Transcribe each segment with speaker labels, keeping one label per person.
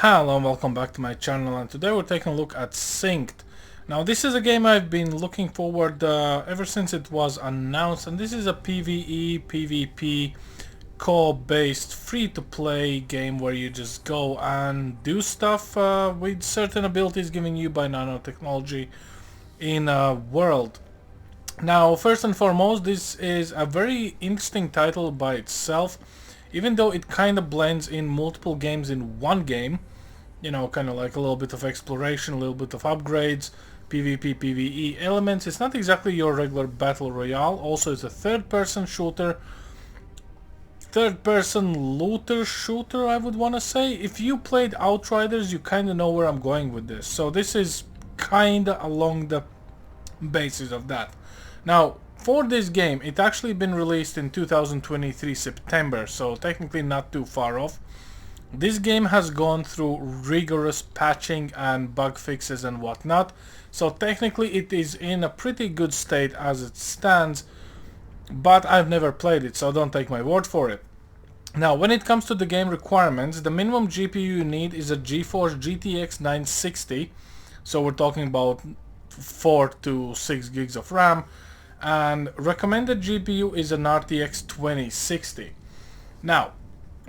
Speaker 1: Hello and welcome back to my channel, and today we're taking a look at SYNCED. Now this is a game I've been looking forward ever since it was announced, and this is a PvE, PvP, co-op based free-to-play game where you just go and do stuff with certain abilities given you by nanotechnology in a world. Now first and foremost, this is a very interesting title by itself, even though it kind of blends in multiple games in one game. You know, kind of like a little bit of exploration, a little bit of upgrades, PvP, PvE elements. It's not exactly your regular battle royale. Also, it's a third-person shooter, third-person looter shooter, I would want to say. If you played Outriders, you kind of know where I'm going with this. So this is kind of along the basis of that. Now, for this game, it actually been released in 2023 September, so technically not too far off. This game has gone through rigorous patching and bug fixes and whatnot, so technically it is in a pretty good state as it stands, but I've never played it, so don't take my word for it. Now, when it comes to the game requirements, the minimum GPU you need is a GeForce GTX 960, so we're talking about 4 to 6 gigs of RAM, and recommended GPU is an RTX 2060. Now,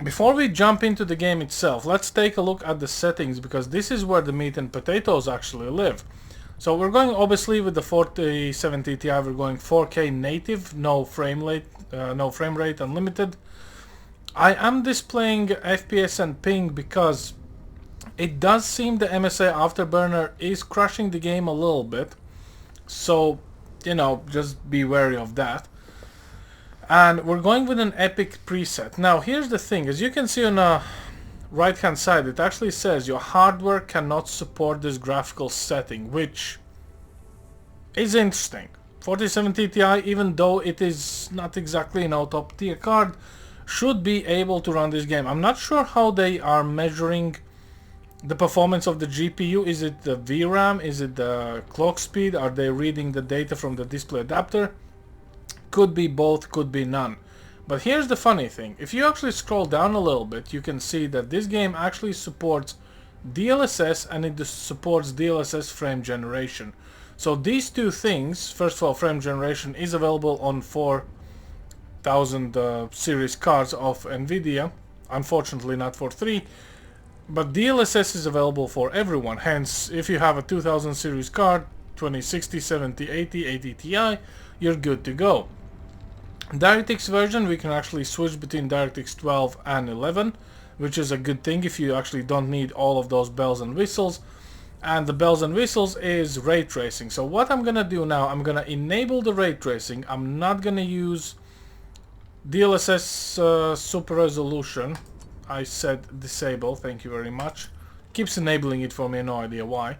Speaker 1: before we jump into the game itself, let's take a look at the settings, because this is where the meat and potatoes actually live. So we're going obviously with the 4070 Ti, we're going 4K native, no frame rate unlimited. I am displaying FPS and ping because it does seem the MSI Afterburner is crashing the game a little bit. So, you know, just be wary of that. And we're going with an epic preset. Now here's the thing, as you can see on the right hand side, it actually says your hardware cannot support this graphical setting, which is interesting. 4070 Ti, even though it is not exactly an top tier card, should be able to run this game. I'm not sure how they are measuring the performance of the GPU. Is it the VRAM? Is it the clock speed? Are they reading the data from the display adapter? Could be both, could be none. But here's the funny thing. If you actually scroll down a little bit, you can see that this game actually supports DLSS and it supports DLSS frame generation. So these two things, first of all, frame generation is available on 4000 series cards of NVIDIA. Unfortunately not for 3. But DLSS is available for everyone. Hence, if you have a 2000 series card, 2060, 70, 80, 80 Ti, you're good to go. DirectX version, we can actually switch between DirectX 12 and 11, which is a good thing if you actually don't need all of those bells and whistles. And the bells and whistles is ray tracing. So what I'm gonna do now, I'm gonna enable the ray tracing. I'm not gonna use DLSS super resolution. I said disable, thank you very much. Keeps enabling it for me, no idea why.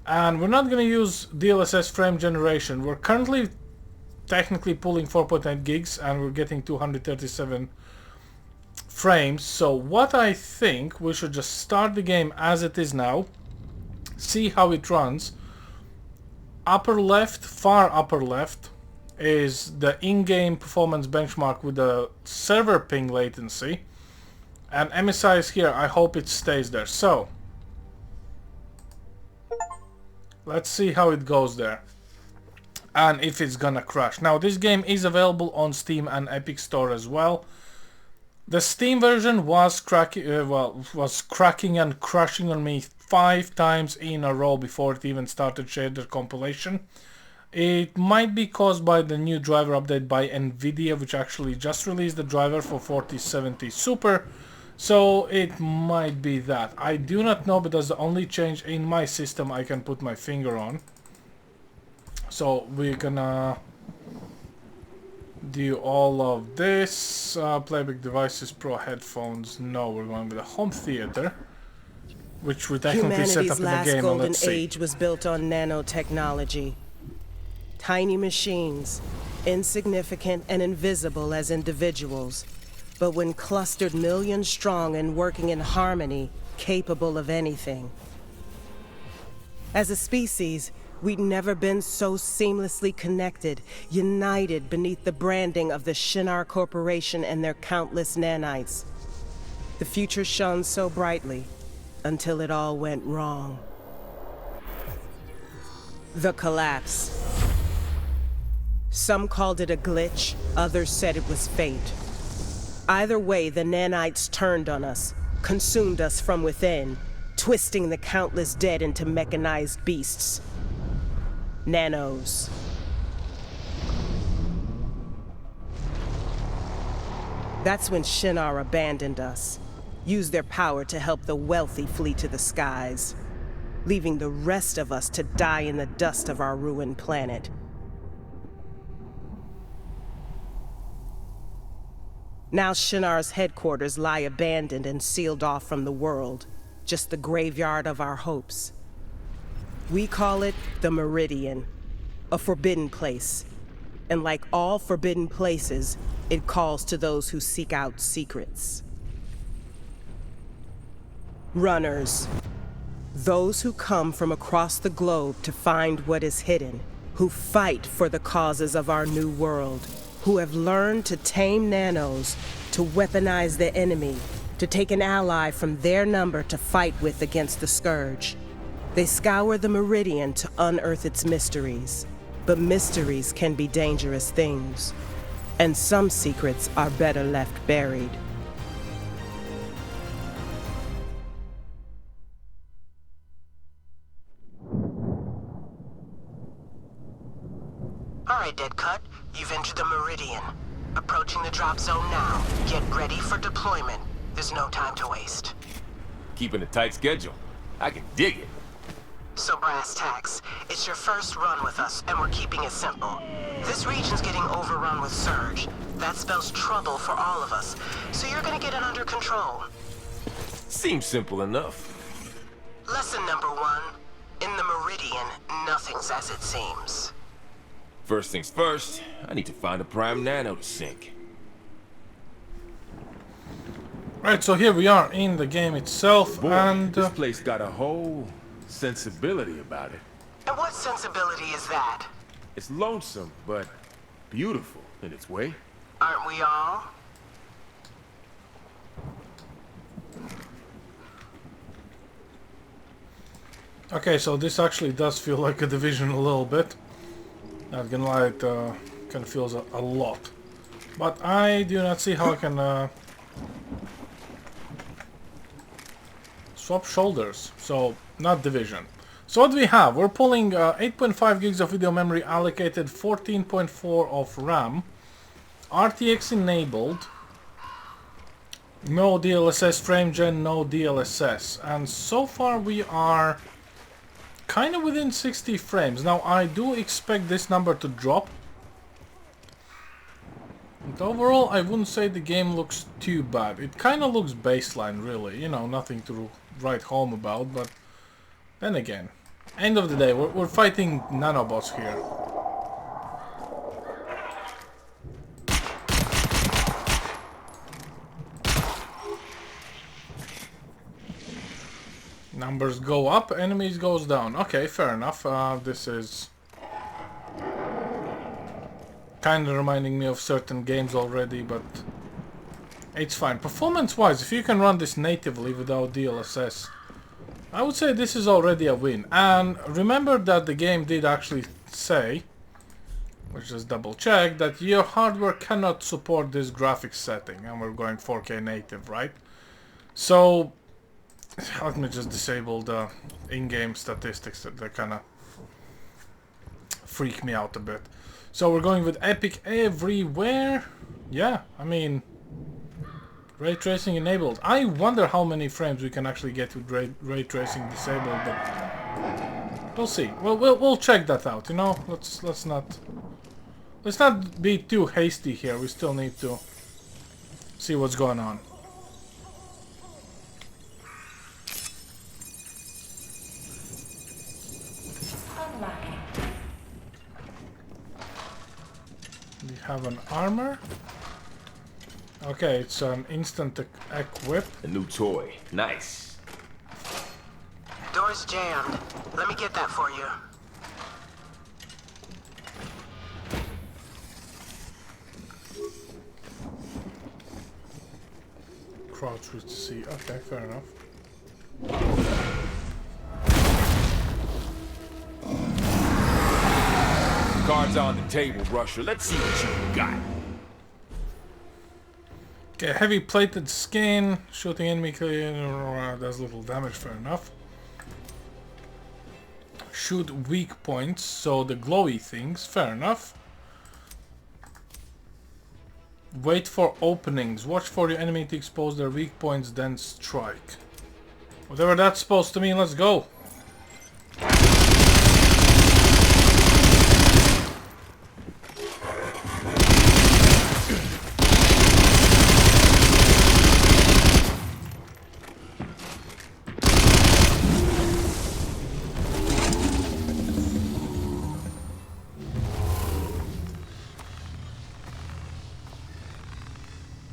Speaker 1: And we're not gonna use DLSS frame generation. We're currently technically pulling 4.8 gigs and we're getting 237 frames. So what I think, we should just start the game as it is now, see how it runs. Upper left, far upper left, is the in-game performance benchmark with the server ping latency, and MSI is here. I hope it stays there. So let's see how it goes there and if it's gonna crash. Now this game is available on Steam and Epic Store as well. The Steam version was cracking and crashing on me 5 times in a row before it even started shader compilation. It might be caused by the new driver update by NVIDIA, which actually just released the driver for 4070 Super. So it might be that. I do not know, but that's the only change in my system I can put my finger on. So we're gonna do all of this. Playback devices, pro headphones. No, we're going with a home theater, which we technically set up in the game.
Speaker 2: Humanity's last golden
Speaker 1: let's see.
Speaker 2: age was built on nanotechnology. Tiny machines, insignificant and invisible as individuals, but when clustered millions strong and working in harmony, capable of anything. As a species, we'd never been so seamlessly connected, united beneath the branding of the Shinar Corporation and their countless nanites. The future shone so brightly, until it all went wrong. The collapse. Some called it a glitch, others said it was fate. Either way, the nanites turned on us, consumed us from within, twisting the countless dead into mechanized beasts. Nanos. That's when Shinar abandoned us, used their power to help the wealthy flee to the skies, leaving the rest of us to die in the dust of our ruined planet. Now Shinar's headquarters lie abandoned and sealed off from the world, just the graveyard of our hopes. We call it the Meridian, a forbidden place. And like all forbidden places, it calls to those who seek out secrets. Runners. Those who come from across the globe to find what is hidden, who fight for the causes of our new world, who have learned to tame nanos, to weaponize the enemy, to take an ally from their number to fight with against the scourge. They scour the Meridian to unearth its mysteries. But mysteries can be dangerous things, and some secrets are better left buried.
Speaker 3: All right, Dead Cut. You've entered the Meridian. Approaching the drop zone now. Get ready for deployment. There's no time to waste.
Speaker 4: Keeping a tight schedule. I can dig it.
Speaker 3: So brass tacks, it's your first run with us, and we're keeping it simple. This region's getting overrun with surge. That spells trouble for all of us, so you're gonna get it under control.
Speaker 4: Seems simple enough.
Speaker 3: Lesson number 1. In the Meridian, nothing's as it seems.
Speaker 4: First things first, I need to find a prime nano to sync.
Speaker 1: Right, so here we are in the game itself,
Speaker 5: Boy,
Speaker 1: and
Speaker 5: this place got a whole sensibility about it.
Speaker 3: And what sensibility is that?
Speaker 5: It's lonesome, but beautiful in its way.
Speaker 3: Aren't we all?
Speaker 1: okay, so this actually does feel like a Division a little bit. Not gonna lie, it kind of feels a lot. But I do not see how I can swap shoulders. So, not Division. So what do we have? We're pulling 8.5 gigs of video memory allocated, 14.4 of RAM, RTX enabled, no DLSS frame gen, no DLSS, and so far we are kind of within 60 frames. Now I do expect this number to drop, but overall I wouldn't say the game looks too bad. It kind of looks baseline, really, you know, nothing to write home about, but then again, end of the day, we're fighting nanobots here. Numbers go up, enemies goes down. Okay, fair enough. This is kind of reminding me of certain games already, but it's fine. Performance-wise, if you can run this natively without DLSS, I would say this is already a win. And remember that the game did actually say, let's just double check, that your hardware cannot support this graphics setting, and we're going 4K native, right? So let me just disable the in-game statistics that kind of freak me out a bit. So we're going with Epic everywhere. Yeah, I mean, ray tracing enabled. I wonder how many frames we can actually get with ray tracing disabled, but we'll see. We'll check that out. You know, let's not be too hasty here. We still need to see what's going on. We have an armor. Okay, it's an instant equip.
Speaker 4: A new toy. Nice.
Speaker 3: Door's jammed. Let me get that for you.
Speaker 1: Crouch with C. Okay, fair enough.
Speaker 4: Whatever's on the table, Rusher, let's see what you got.
Speaker 1: Okay, heavy plated skin, shooting enemy does little damage, fair enough. Shoot weak points, so the glowy things, fair enough. Wait for openings, watch for your enemy to expose their weak points, then strike. Whatever that's supposed to mean, let's go.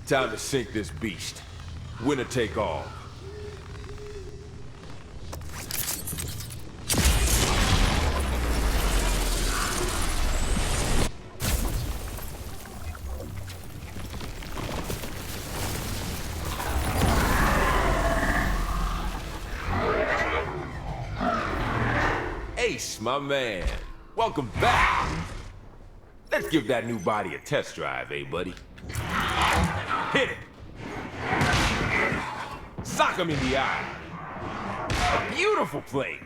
Speaker 4: Time to sink this beast. Winner take all. Ace, my man. Welcome back. Let's give that new body a test drive, eh, buddy? Hit it! Sock him in the eye. A beautiful play.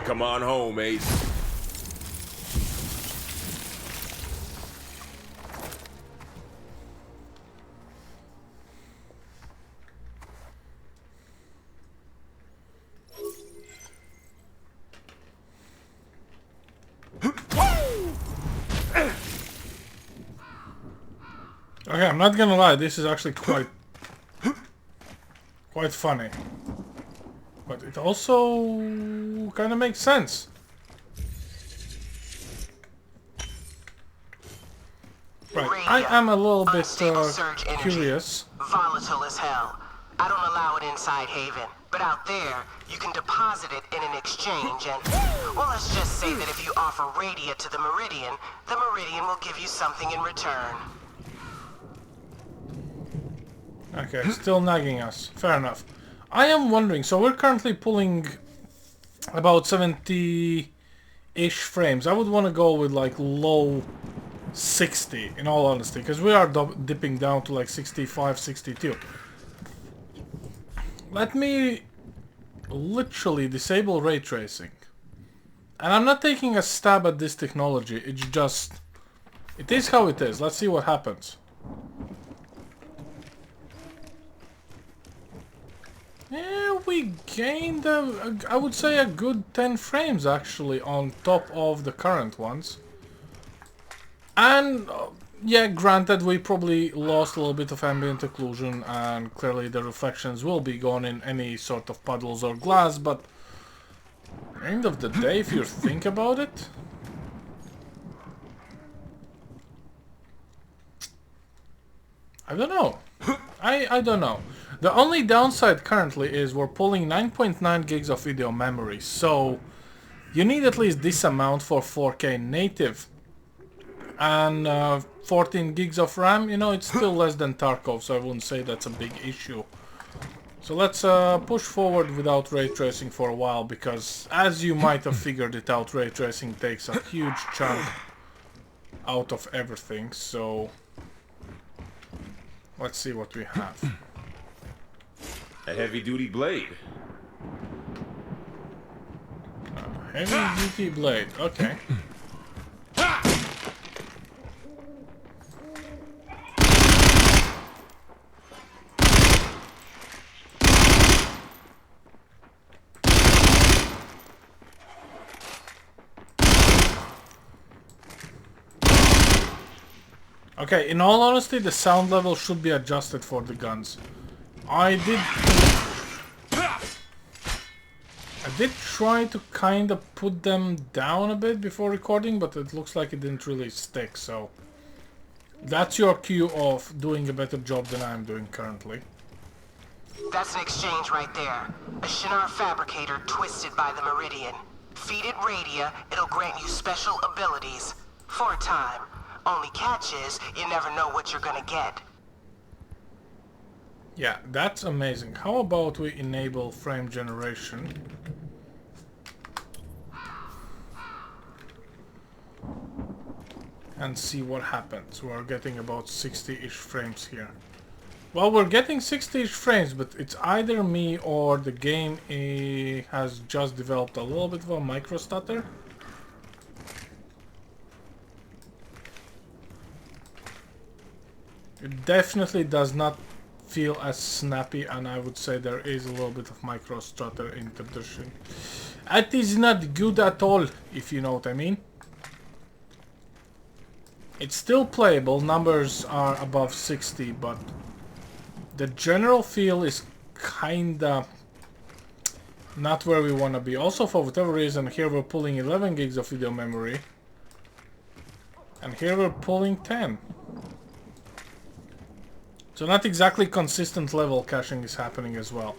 Speaker 4: Come on home, Ace.
Speaker 1: Okay, I'm not gonna lie, this is actually quite funny. But it also kind of makes sense. Right, I am a little bit curious.
Speaker 3: Volatile as hell. I don't allow it inside Haven, but out there, you can deposit it in an exchange and, well, let's just say that if you offer Radia to the Meridian will give you something in return.
Speaker 1: Okay, still nagging us. Fair enough. I am wondering, so we're currently pulling about 70-ish frames. I would want to go with like low 60, in all honesty, because we are dipping down to like 65, 62. Let me literally disable ray tracing. And I'm not taking a stab at this technology, it's just... it is how it is. Let's see what happens. Yeah, we gained, I would say, a good 10 frames actually on top of the current ones. And, yeah, granted, we probably lost a little bit of ambient occlusion, and clearly the reflections will be gone in any sort of puddles or glass, but at the end of the day, if you think about it... I don't know. I don't know. The only downside currently is we're pulling 9.9 gigs of video memory, so you need at least this amount for 4K native. And 14 gigs of RAM, you know, it's still less than Tarkov, so I wouldn't say that's a big issue. So let's push forward without ray tracing for a while, because as you might have figured it out, ray tracing takes a huge chunk out of everything, so let's see what we have.
Speaker 5: A heavy-duty blade.
Speaker 1: Heavy-duty blade, okay. Okay, in all honesty, the sound level should be adjusted for the guns. I did try to kind of put them down a bit before recording, but it looks like it didn't really stick, so... that's your cue of doing a better job than I'm doing currently.
Speaker 3: That's an exchange right there. A Shinar fabricator twisted by the Meridian. Feed it Radia, it'll grant you special abilities. For a time. Only catch is, you never know what you're gonna get.
Speaker 1: Yeah, that's amazing. How about we enable frame generation? and see what happens. We're getting about 60-ish frames here. Well, we're getting 60-ish frames, but it's either me or the game has just developed a little bit of a micro stutter. It definitely does not feel as snappy, and I would say there is a little bit of micro stutter introduction. It is not good at all, if you know what I mean. It's still playable, numbers are above 60, but the general feel is kinda not where we wanna be. Also, for whatever reason, here we're pulling 11 gigs of video memory, and here we're pulling 10. So not exactly consistent level caching is happening as well.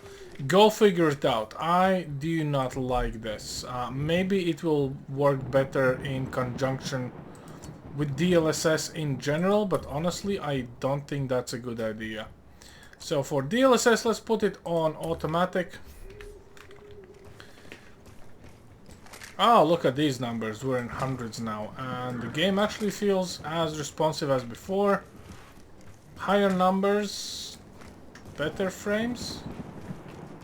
Speaker 1: Go figure it out. I do not like this. Maybe it will work better in conjunction with DLSS in general, but honestly I don't think that's a good idea. So for DLSS, let's put it on automatic. Oh, look at these numbers. We're in hundreds now, and the game actually feels as responsive as before. Higher numbers, better frames?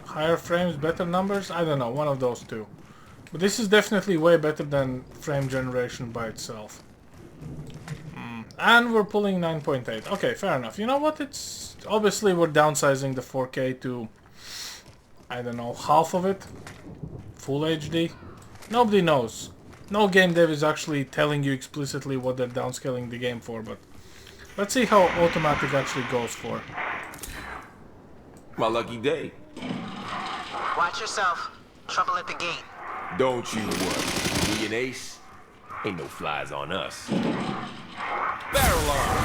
Speaker 1: Higher frames, better numbers? I don't know, one of those two. But this is definitely way better than frame generation by itself. And we're pulling 9.8. Okay, fair enough. You know what? It's obviously we're downsizing the 4K to, I don't know, half of it. Full HD. Nobody knows. No game dev is actually telling you explicitly what they're downscaling the game for, but let's see how automatic actually goes for.
Speaker 4: My lucky day.
Speaker 3: Watch yourself. Trouble at the gate.
Speaker 4: Don't you worry. Me and Ace, ain't no flies on us. Barrel arm.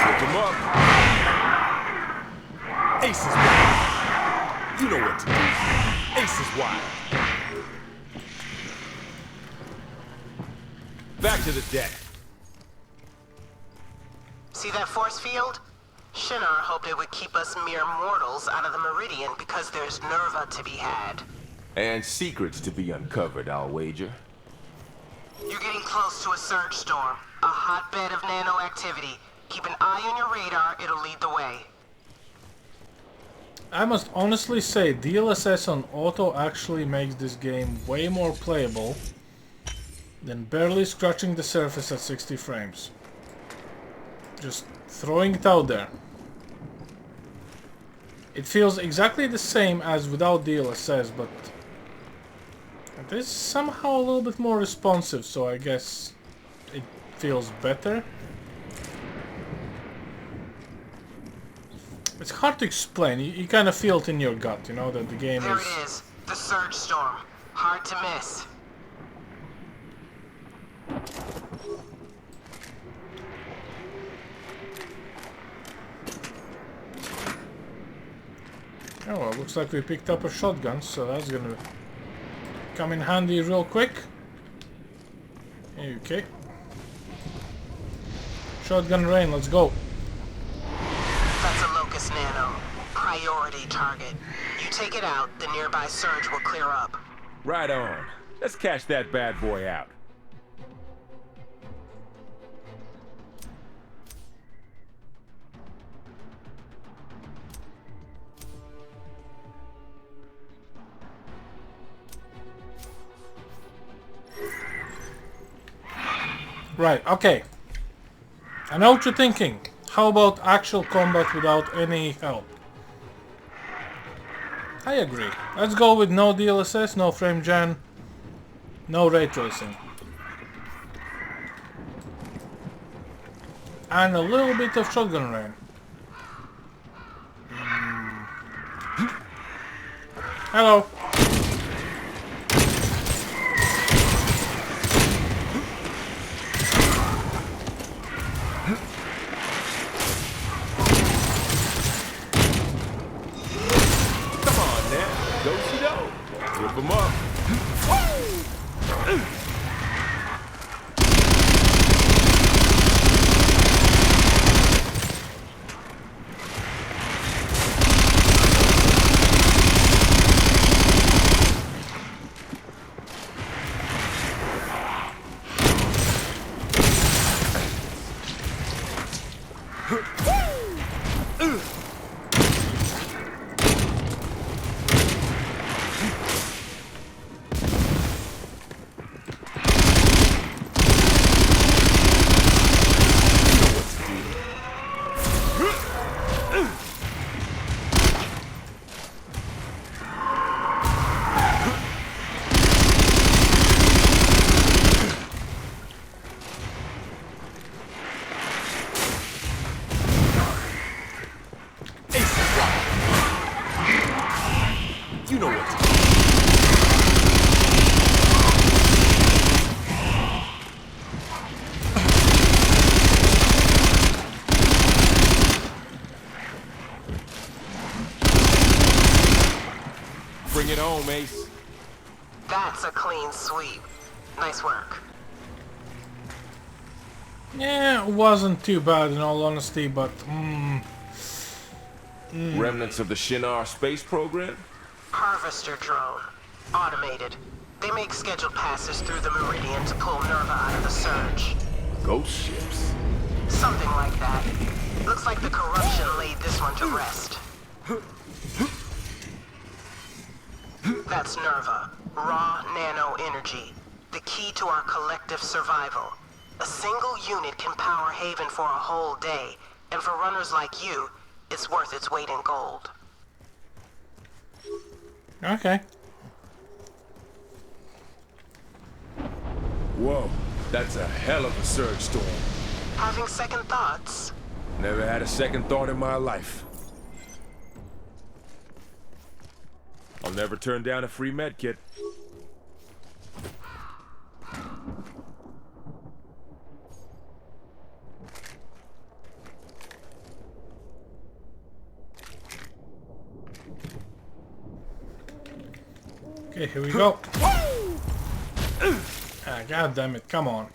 Speaker 4: Pick him up. Ace is wild. You know what to do. Ace is wild. Back to the deck.
Speaker 3: See that force field? Shinar hoped it would keep us mere mortals out of the Meridian because there's Nerva to be had.
Speaker 4: And secrets to be uncovered, I'll wager.
Speaker 3: You're getting close to a surge storm, a hotbed of nano activity. Keep an eye on your radar, it'll lead the way.
Speaker 1: I must honestly say, DLSS on auto actually makes this game way more playable than barely scratching the surface at 60 frames. Just throwing it out there. It feels exactly the same as without DLSS, but it is somehow a little bit more responsive, so I guess it feels better. It's hard to explain. You kind of feel it in your gut, you know, that the game
Speaker 3: There
Speaker 1: is...
Speaker 3: it is, the surge storm. Hard to miss.
Speaker 1: Oh, well, looks like we picked up a shotgun, so that's gonna come in handy real quick. Okay. Shotgun rain, let's go.
Speaker 3: That's a Locust Nano. Priority target. You take it out, the nearby surge will clear up.
Speaker 4: Right on. Let's cash that bad boy out.
Speaker 1: Right, okay. I know what you're thinking. How about actual combat without any help? I agree. Let's go with no DLSS, no frame gen, no ray tracing. And a little bit of shotgun rain. Hello.
Speaker 4: Whip him up. You know what to do. Bring it home, Ace.
Speaker 3: That's a clean sweep. Nice work.
Speaker 1: Yeah, it wasn't too bad in all honesty, but
Speaker 4: Remnants of the Shinar space program?
Speaker 3: Harvester drone. Automated. They make scheduled passes through the Meridian to pull Nerva out of the surge.
Speaker 4: Ghost ships.
Speaker 3: Something like that. Looks like the corruption laid this one to rest. That's Nerva. Raw nano energy. The key to our collective survival. A single unit can power Haven for a whole day, and for runners like you, it's worth its weight in gold.
Speaker 1: okay.
Speaker 5: Whoa, that's a hell of a surge storm.
Speaker 3: Having second thoughts?
Speaker 5: Never had a second thought in my life. I'll never turn down a free med kit.
Speaker 1: Okay, here we go. Ah, God damn it, come on.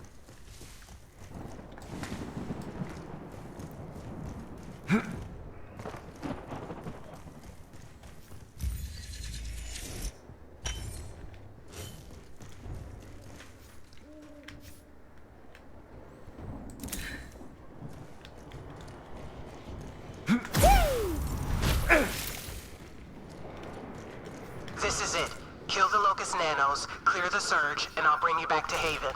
Speaker 3: This is it. Kill the Locust Nanos, clear the surge, and I'll bring you back to Haven.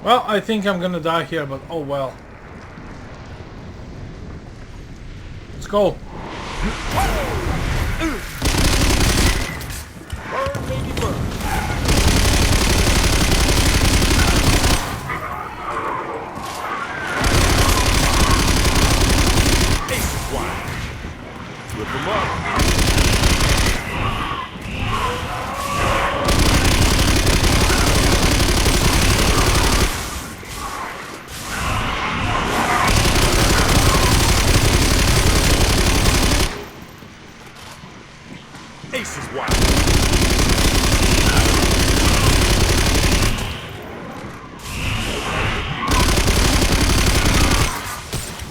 Speaker 1: Well, I think I'm gonna die here, but oh well. Let's go.
Speaker 5: Burn, baby, burn.
Speaker 4: Ace is wide. Rip him up. Ace is wide.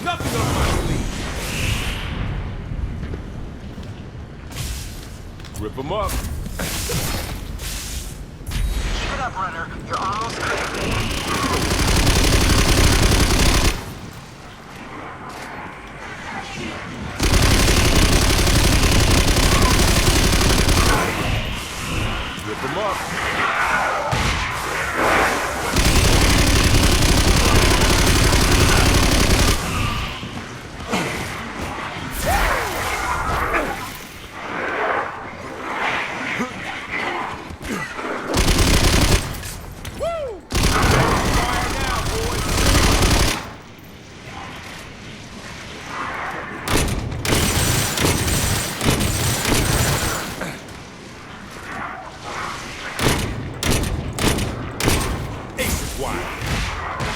Speaker 4: Nothing on my sleeve. Rip him up.
Speaker 3: Keep it up, runner. You're almost clear.
Speaker 4: Rip him up.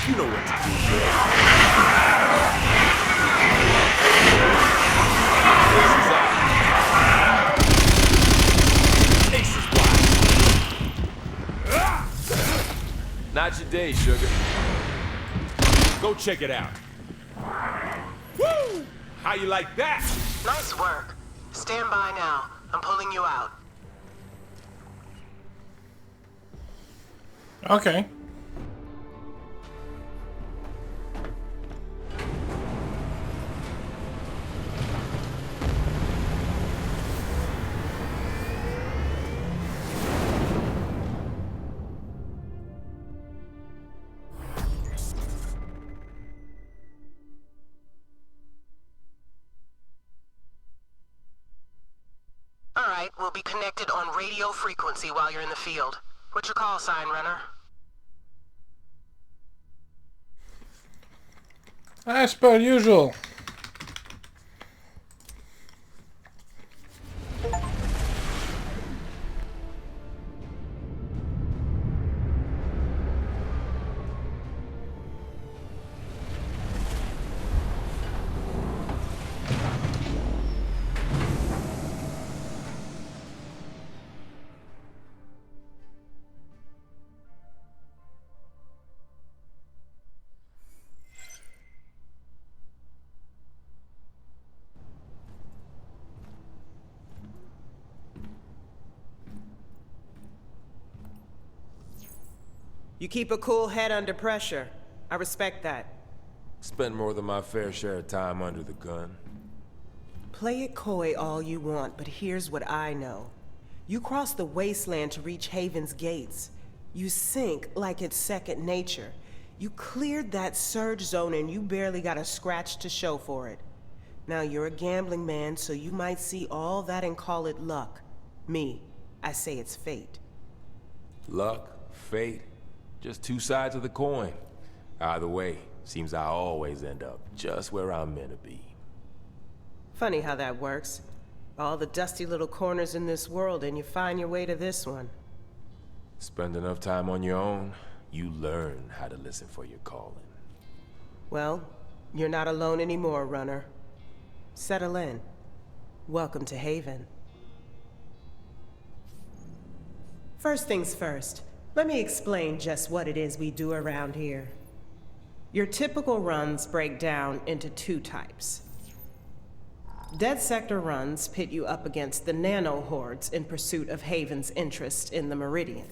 Speaker 4: You know what to do, boy. Ace is wide. Not your day, sugar. Go check it out. Woo! How you like that?
Speaker 3: Nice work. Stand by now. I'm pulling you out.
Speaker 1: Okay.
Speaker 3: be connected on radio frequency while you're in the field. What's your call sign, Runner?
Speaker 1: As per usual.
Speaker 2: You keep a cool head under pressure. I respect that.
Speaker 4: Spent more than my fair share of time under the gun.
Speaker 2: Play it coy all you want, but here's what I know. You cross the wasteland to reach Haven's gates. You sink like it's second nature. You cleared that surge zone and you barely got a scratch to show for it. Now you're a gambling man, so you might see all that and call it luck. Me, I say it's fate.
Speaker 4: Luck, fate, just two sides of the coin. Either way, seems I always end up just where I'm meant to be.
Speaker 2: Funny how that works. All the dusty little corners in this world and you find your way to this one.
Speaker 4: Spend enough time on your own, you learn how to listen for your calling.
Speaker 2: Well, you're not alone anymore, Runner. Settle in. Welcome to Haven. First things first, let me explain just what it is we do around here. Your typical runs break down into two types. Dead Sector runs pit you up against the nano-hordes in pursuit of Haven's interest in the Meridian.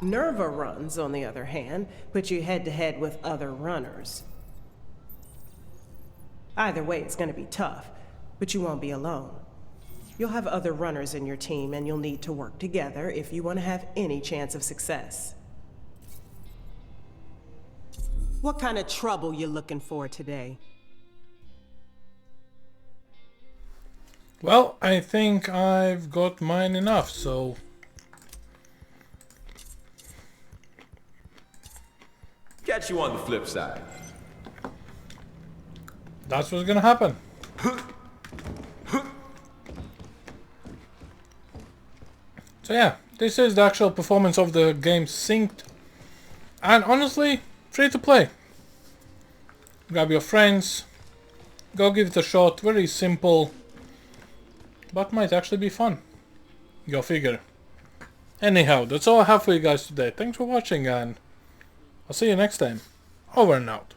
Speaker 2: Nerva runs, on the other hand, put you head-to-head with other runners. Either way, it's going to be tough, but you won't be alone. You'll have other runners in your team, and you'll need to work together if you want to have any chance of success. What kind of trouble you looking for today?
Speaker 1: Well, I think I've got mine enough, so...
Speaker 4: Catch you on the flip side.
Speaker 1: That's what's gonna happen. So yeah, this is the actual performance of the game synced. And honestly, free to play. Grab your friends, go give it a shot, very simple. But might actually be fun. Go figure. Anyhow, that's all I have for you guys today. Thanks for watching and I'll see you next time. Over and out.